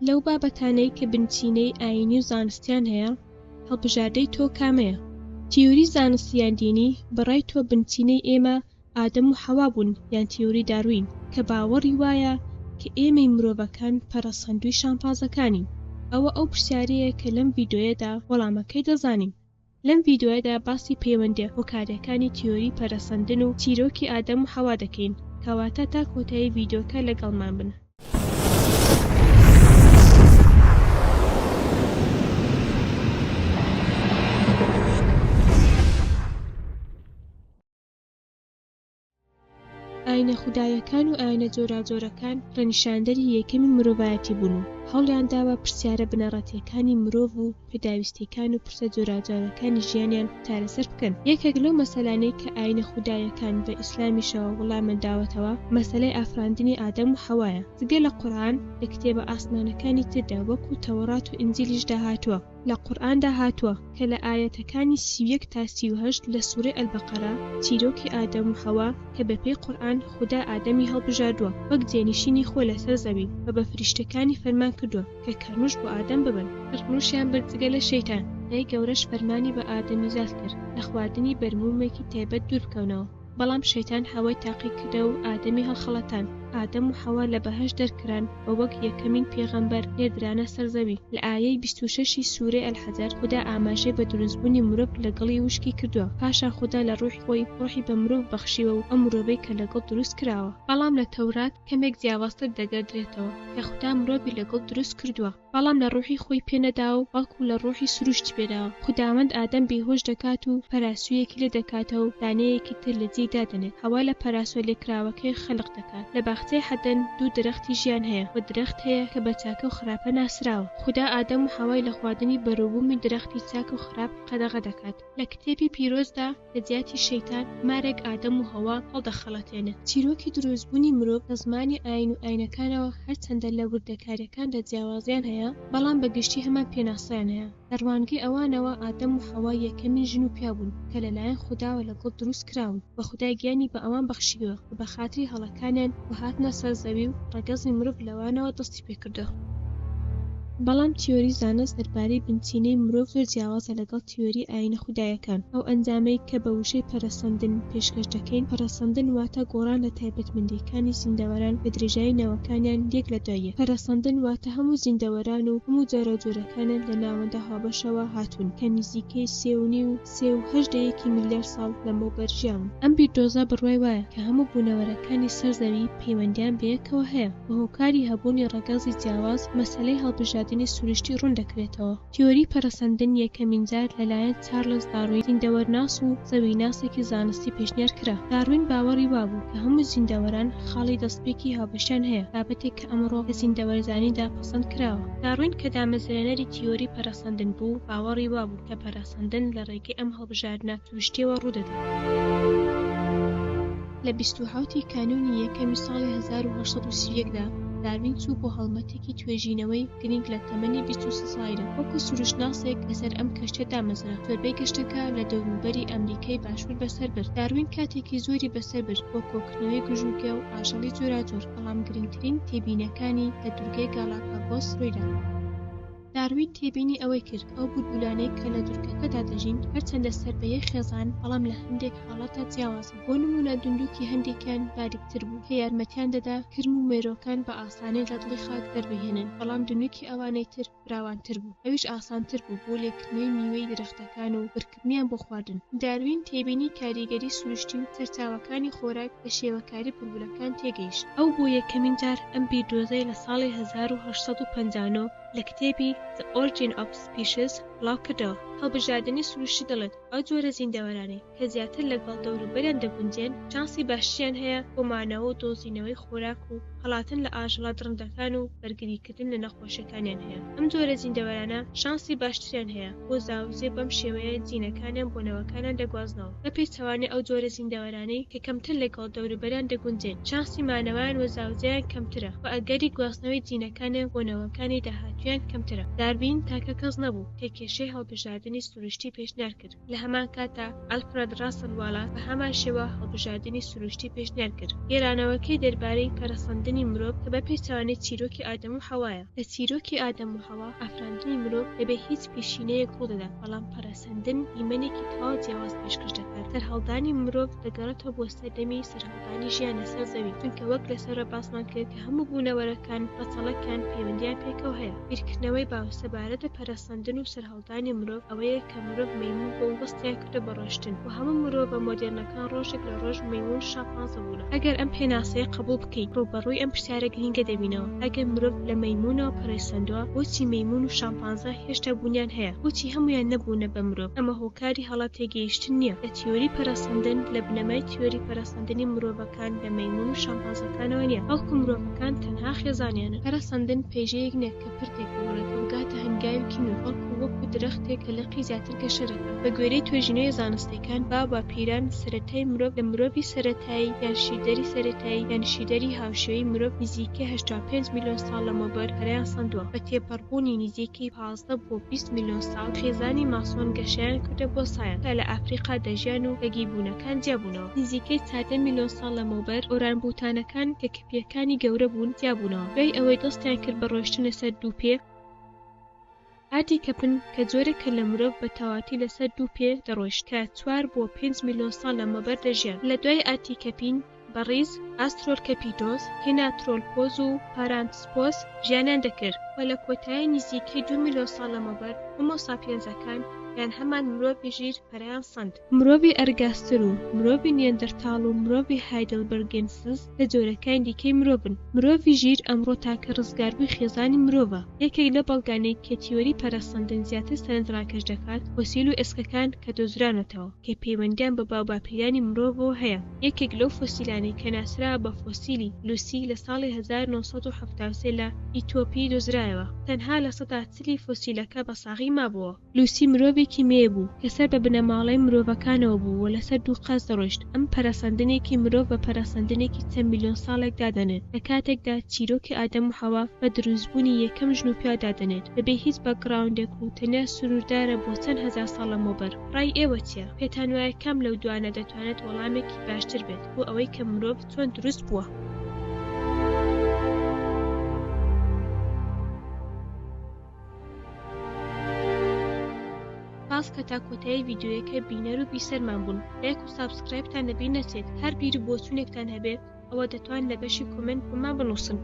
لەو بابەتانەی کە بنچینەی ئاینی و زانستیان هەیە هەڵبژاردەی تۆ کامەیە؟ تیۆری زانستیان دینی بەڕای تۆ بنچینەی ئێمە ئادەم و حەوا بوون یان تیۆری داروین کە باوەڕی وایە کە ئێمەی مرۆڤەکان پەرەسەندووی شامپانزەکانین؟ ئەوە ئەو پرسیارەیە کە لەم ڤیدۆیەدا وەڵامەکەی دەزانین. لەم ڤیدۆیەدا باسی پەیوەندیە هۆکارەکانی تیۆری پەرەسەندن و چیرۆکی ئادەم و حەوا دەکەین. کەواتە تا کۆتایی ڤیدۆکە لەگەڵمان بن. ئاینە خودایەکان و ئاینە جۆراجۆرەکان ڕەنیشاندەری یەکەمی مرۆڤایەتی بوون و هەوڵیان داوە پرسیارە بنەڕەتیەکانی مرۆڤ و پێداویستیەکان و پرسە جۆراجۆرەکانی ژیانیان چارەسەر بکەن. یەکێک لەو مەسەلانەی کە ئاینە خودایەکان بە ئیسلامیشەوە وەڵامیان داوەتەوە مەسەلەی ئافراندنی ئادەم و حەوایە. جگە لە قورئان لە کتێبە ئاسمانەکانی تردا وەکو تەوڕات و ئینجیلیشدا هاتووە. لە قورئاندا هاتووە کە لە ئاەتەکانی 31 تا 38 لە سوورەی ئەلبەقەرە چیرۆکی ئادەم و حەوا کە بەپێی قورئان خوددا ئادەمی هەڵبژاردووە وەک جێنشینی خۆ لەسەر زەوی و بە فریشتەکانی فەرمان کردووە کە کەرنووش بۆ ئادەم ببن. کەرنووشیان بەرجگە لە شەیتان. لای گەورەش فەرمانی بە ئادەمی زاد کرد لە خواردنی بەرمومێکی تایبەت دوور بکەونەوە. بەڵام شەیتان هەوای تاقی کردە و ئادەمی هەڵخەڵەتان. ئادەم و حەوا لە بەهەشت دەرکران و وەک یەکەمین پێغەمبەر نێردرانە سەر زەوی. لە ئایەی 26 سوورەی ئەلحەجەر خوددا ئاماژەی بە دروستبوونی مرۆڤ لەگەڵی وشکی کردووە. پاشان خوددا لە ڕوحی خۆی ڕوحی بە مرۆڤ بەخشیوە و ئەم مرۆڤەی کە لەگەڵ دروست کراوە. بەڵام لە تەورات کەمێک جیاوازتر دەگەدرێتەوە کە خوددا مرۆڤی لەگەڵ دروست کردووە بەڵام لە ڕوحی خۆی پێنەداوە بەڵکو لە ڕوحی سروشتی پێداوە. خوداوەند ئادەم بێهۆش دەکات و پەراسوویەکی لێ دەکاتەوە و دانەیەکی تر لە جێی دادەنێت. هەوا لە پەراسوە لێکراوەکەی خەلق دەکات. لە باخچەی حەدەن دوو درەختی ژیان هەیە و درەخت هەیە کە بە چاکە و خراپە ناسراوە. خوددا ئادەم و حەوای لە خواردنی بەرووبوومی درەختی چاک و خراپ قەدەغە دەکات. لە کتێبی پیرۆزدا لە جیاتی شەیتان مارێک ئادەم و هەوا هەڵدەخەڵەتێنێت. چیرۆکی دروستبوونی مرۆڤ لە زمانی ئاین و ئاینەکانەوە هەرچەندە لە وردەکاریەکاندا جیاوازیان هەیە بەڵام بەگشتی هەمان پێناسەیان هەیە. لە ڕوانگەی ئەوانەوە ئادەم و حەوا یەکەمین ژن و پیا بوون کە لەلایەن خودداوە لەگەڵ دروست کراون بە خودای گیانی بە ئەوان بەخشیوە و بە خاتری هەڵەکانیان و هاتنە سەر زەوی و ڕەگەزی مرۆڤ لەوانەوە دەستی پێکردووە. بەڵام تیۆری زانست دەربارەی بنچینەی مرۆڤ زۆر جیاوازە لەگەڵ تیۆری ئاینە خودایەکان. ئەو ئەنجامەی کە بە وشەی پەرەسەندن پێشکەش دەکەین. پەرەسەندن واتە گۆڕان لە تایبەتمەندیەکانی زیندەوەران بە درێژایی نەوەکانیان یەک لە دوای یەک. پەرەسەندن واتە هەموو زیندەوەران و هەموو جۆرەجۆرەکانیان لە ناوەندە هاوبەشەوە هاتوون کە نزیکەی 3.8 میلیارد ساڵ لەمەوبەر ژیان. ئەم بیردۆزە بڕوای وایە کە هەموو بوونەوەرەکانی سەر زەوی پەیوەندیان بەیەکەوە هەیە و هۆکاری هەبوونی ڕەگەزی جیاواز مەسەلەی هەڵبژاردنی سروشتی ڕوون دەکرێتەوە. تیۆری پەرەسەندن یەکەمین جار لەلایەن چارلز داروین زیندەوەرناس و زەویناسێکی زانستی پێشنیار کرا. داروین باوەڕی وابوو کە هەموو زیندەوەران خاڵی دەستپێکی هاوبەشیان هەیە بابەتێک کە ئەمڕۆ لە زیندەوەرزانیدا پەسەند کراوە. داروین کە دامەزرێنەری تیۆری پەرەسەندن بوو باوەڕی وابوو کە پەرەسەندن لە ڕێگەی ئەم هەڵبژاردنە سروشتیەوە ڕوودەدات. لە 27 کانونی یەکەمی ساڵی 1831دا داروین چوو بۆ هەڵمەتێکی توێژینەوەی گرنگ لە تەمەنی 23 ساڵیدا وەکو سروشتناسێک لەسەر ئەم کەشتە دامەزرا. زۆربەی کەشتەکە لە دەوروبەری ئەمریکای باشوور بەسەر برد. داروین کاتێکی زۆری بەسەر برد بۆ کۆکردنەوەی گژوگە و ئاژەڵی جۆراجۆر بەڵام گرنگترین تێبینەکانی لە دوورگەی گالاپاگۆس ڕوویدا. داروین تێبینی ئەوەی کرد ئەو بولبولانەی کە لە دوورگەکەدا دەژین هەرچەندە سەربەیەک خێزان بەڵام لە هەندێک حاڵەتە جیاوازن. بۆ نمونە دندووکی هەندێکیان باریکتر بوو کە یارمەتیان دەدا کرم و مێرۆکان بە ئاسانی لە دڵی خاک دەربهێنن بەڵام دندووکی ئەوانەی تر فراوانتر بوو. ئەویش ئاسانتر بوو بۆ لێکردنەوەی میوەی درەختەکان و بڕکردنیان بۆ خواردن. داروین تێبینی کاریگەری سروشتی و سەرچاوەکانی خۆراک لە شێوەکاری بولبولەکان تێگەیشت. ئەو بۆ یەکەمین جار ئەم بیردۆزەی لە ساڵی 1859 لە کتێبی The Origin of Species بڵاو کردەوە. هەڵبژاردنی سروشتی دەڵێت ئەو جۆرە زیندەوەرانەی کە زیاتر لەگەڵ دەوروبەریان دەگونجێن چانسی باشیان هەیە بۆ مانەوە و دۆزینەوەی خۆراک و هەڵاتن لە ئاژەڵە درەندەکان و بەرگریکردن لە نەخۆشیەکانیان هەیە. ئەم جۆرە زیندەوەرانە شانسی باشتریان هەیە بۆ زاوزێ بەم شێوەیە جینەکانیان بۆ نەوەکانیان دەگوازنەوە. بە پێچەوانەی ئەو جۆرە زیندەوەرانەی کە کەمتر لەگەڵ دەوروبەریان دەگونجێن چانسی مانەوەیان و زاوزەیان کەمترە و ئەگەری گواستنەوەی جینەکانیان بۆ نەوەکانی داهاتوویان کەمترە. داروین تاکە کەس نەبوو کە کێشەی هەڵبژاردننی سروشتی پێشنیار کرد. لە هەمان کاتدا ئەلفرەد ڕاسل واڵات بە هەمان شێوە هەڵبژاردننی سروشتی پێشنیار کرد. گێرانەوەکەی دەربارەی پەرەسەندنی مرۆڤ کە بە پێچەوانەی چیرۆکی ئادەم و حەوایە. لە چیرۆکی ئادەم و حەوا ئافراندنی مرۆڤ دەبێت هیچ پێشینەیەک ڕوو دەدات، بەڵام پەرەسەندن ئیمەنێکی تەواو جیاواز پێشکەش دەکات. سەرهەڵدانی مرۆڤ دەگەڕێتەوە بۆ سەردەمی سەرهەڵدانی ژیان لەسەر زەوی، چونکە وەک لەسەرە باسمان کرد کە هەموو بوونەوەرەکان ڕەچەڵەکان پەیوەندیان پێکەوە هەیە. بیرکردنەوەی باوسەبارەتە پەرەسەندن و سەرهەڵدانی مرۆڤ ئەوەیە کە مرۆڤ مەیمون بۆ وەستیان کردە بە ڕۆشتن، و هەموو مرۆڤ بە مۆدێرنەکان ڕۆژێک لە ڕۆژ مەیمون شامپانزە بوون. ئەگەر ئەم پێناسەیە قبول بکەیت، ڕووبەڕووی ئەم پرسیارە گرینگە دەبینەوە: ئەگەر مرۆڤ لە مەیمونەوە پەرەسەندووە، بۆچی مەیمون و شامپانزە هێشتا بوونیان هەیە؟ بۆچی هەمویان نەبوونە بە مرۆڤ؟ ئەمە هۆکاری هەڵە تێگەیشتن نییە. لە تیۆری پەرەسەندن لە بنەمای تیۆری پەرەسەندنی مرۆڤەکان لە مەیمون و شامپانزەکانەوە نییە، بەڵکو مرۆڤەکان تەنها خێزانیانن. پەرەسەندن پێژەیەک نییە کە پردێک بگۆڕێتەوە بگاتە هەنگاوێکی نوێ، بەڵکو وەکو درەختێک کە لەقی زیاتر گەشە دەکات. بە گوێرەی توێژینەوەی زانستیەکان با پیران سەرەتای مرۆڤ لە مرۆڤی سەرەتایی یان شیردەری سەرەتایی یان شیردەری هاوشێوەی مرۆڤ نزیکەی 85 میلیۆن ساڵ لەمەوبەر پەرەیان سەندووە. بە تێپەڕبوونی نزیکەی 15 بۆ 20 میلیۆن ساڵ خێزانی ماسۆن گەشەیان کردە بۆ سایەن، کە لە ئافریقا دەژیان و گەگیبوونەکان جیابوونەوە. نزیکەی 14 میلیۆن ساڵ لەمەوبەر ئۆرانگوتانەکان کە کپیەکانی گەورە بوون جیابوونەوە. دوای ئەوەی دەستیان کرد بە ڕۆیشتن لەسەر دوو پێ، ئاتی کەپن کە جۆرێکە لە مرۆڤ بە تەواتی لەسەر دوو پێ دەڕۆیشت، کە 4 بۆ 5 میلیۆن ساڵ لەمەوبەر دەژیان. لە دوای ئاتی کەپین بەڕیز ئاسترۆلکەپیدۆس، هێناترۆلپۆز و پارانتسپۆس ژیانیان دەکرد، و لە کۆتایی نزیکەی 2 میلیۆن ساڵ لەمەوبەر هۆمۆ ساپیەنزەکان یان هەمان مرۆڤی ژیر پەرەیان سەند. مرۆڤی ئەرگاستر و مرۆڤی نیەندەرتاڵ و مرۆڤی هایدلبەرگێنسز لە جۆرەکانی دیکەی مرۆڤن. مرۆڤی ژیر ئەمڕۆ تاکە ڕزگاربووی خێزانی مرۆڤە. یەکێک لە بەڵگانەی کە تیۆری پەرەسەندن زیاتر سەرنجڕاکێش دەکات فۆسیل و ئێسکەکان کە دۆزرانەتەوە، کە پەیوەندیان بە باوباپیرانی مرۆڤەوە هەیە. یەکێک لەو فۆسیلانەی کە ناسرا بە فۆسیلی لوسی لە ساڵی 1973 لە ئیتۆپی دۆزرایەوە. تەنها لە 140 فۆسیلەکە بە ساغی مابووە. لوسی مرۆڤێکی مێ بوو کە سەر بە بنەماڵەی مرۆڤەکانەوە بوو و لەسەر دوو قاز دەڕۆیشت. ئەم پەرەسەندنێکی مرۆڤ بە پەرەسەندنێکی چەند میلیۆن ساڵێک دادەنێت، لە کاتێکدا چیرۆکی ئادەم و حەوا بە دروستبوونی یەکەم ژن و پیا دادەنێت، بەبێ هیچ بەکگراوندێک و تەنیا سنووردارە بۆ چەند هەزار ساڵ لەمەوبەر. ڕای ئێوە چییە؟ پێتان وایە کام لەو دوانە دەتوانێت وەڵامێکی باشتر بێت بۆ ئەوەی کە مرۆڤ چۆن دروست بووە؟ باس کە تا کۆتایی ڤیدیۆیەکە بینەر و بیسەرمان بوون. لایک و سابسکرایبتان لەبیر نەچێت. هەر بیر و بۆچوونێکتان هەبێت ئەوە دەتوان لە بەشی کۆمنت بۆمان بنووسن.